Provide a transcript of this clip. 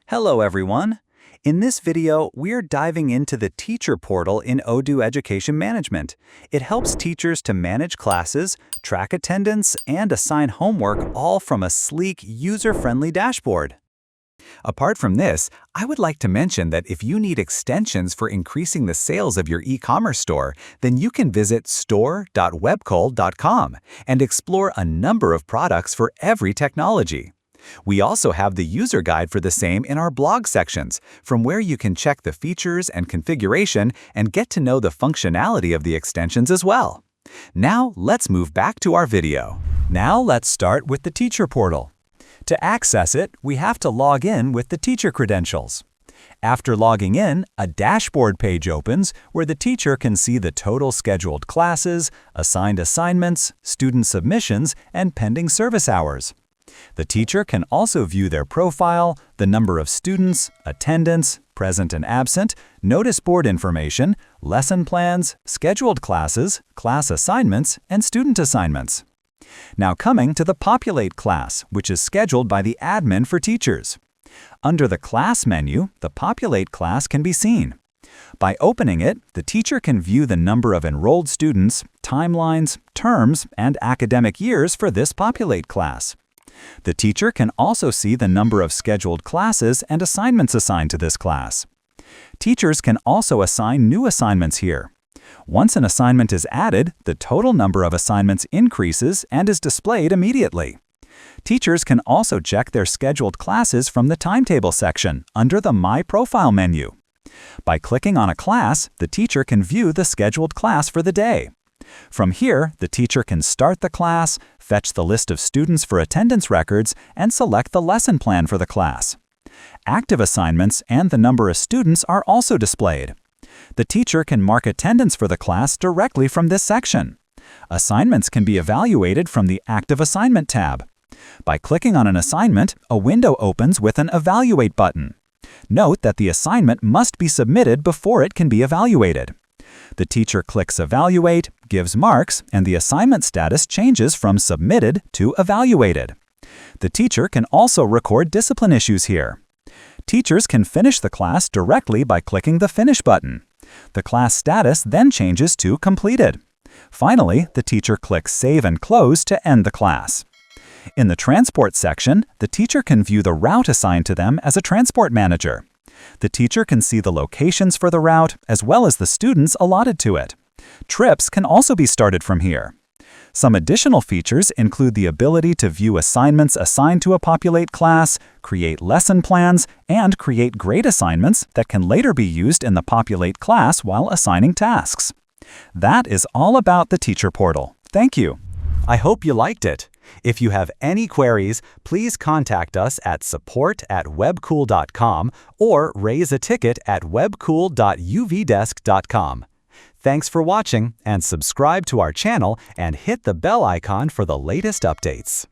Hello everyone! In this video, we're diving into the Teacher Portal in Odoo Education Management. It helps teachers to manage classes, track attendance, and assign homework all from a sleek, user-friendly dashboard. Apart from this, I would like to mention that if you need extensions for increasing the sales of your e-commerce store, then you can visit store.webcol.com and explore a number of products for every technology. We also have the user guide for the same in our blog sections, from where you can check the features and configuration and get to know the functionality of the extensions as well. Now, let's move back to our video. Now, let's start with the Teacher Portal. To access it, we have to log in with the teacher credentials. After logging in, a dashboard page opens where the teacher can see the total scheduled classes, assigned assignments, student submissions, and pending service hours. The teacher can also view their profile, the number of students, attendance, present and absent, Noticeboard information, lesson plans, scheduled classes, class assignments, and student assignments. Now coming to the Populate class, which is scheduled by the admin for teachers. Under the Class menu, the Populate class can be seen. By opening it, the teacher can view the number of enrolled students, timelines, terms, and academic years for this Populate class. The teacher can also see the number of scheduled classes and assignments assigned to this class. Teachers can also assign new assignments here. Once an assignment is added, the total number of assignments increases and is displayed immediately. Teachers can also check their scheduled classes from the Timetable section under the My Profile menu. By clicking on a class, the teacher can view the scheduled class for the day. From here, the teacher can start the class, fetch the list of students for attendance records, and select the lesson plan for the class. Active assignments and the number of students are also displayed. The teacher can mark attendance for the class directly from this section. Assignments can be evaluated from the Active Assignment tab. By clicking on an assignment, a window opens with an Evaluate button. Note that the assignment must be submitted before it can be evaluated. The teacher clicks Evaluate, gives marks, and the assignment status changes from Submitted to Evaluated. The teacher can also record discipline issues here. Teachers can finish the class directly by clicking the Finish button. The class status then changes to Completed. Finally, the teacher clicks Save and Close to end the class. In the Transport section, the teacher can view the route assigned to them as a transport manager. The teacher can see the locations for the route as well as the students allotted to it. Trips can also be started from here. Some additional features include the ability to view assignments assigned to a Populate class, create lesson plans, and create grade assignments that can later be used in the Populate class while assigning tasks. That is all about the Teacher Portal. Thank you. I hope you liked it. If you have any queries, please contact us at support@webcool.com or raise a ticket at webcool.uvdesk.com. Thanks for watching, and subscribe to our channel and hit the bell icon for the latest updates.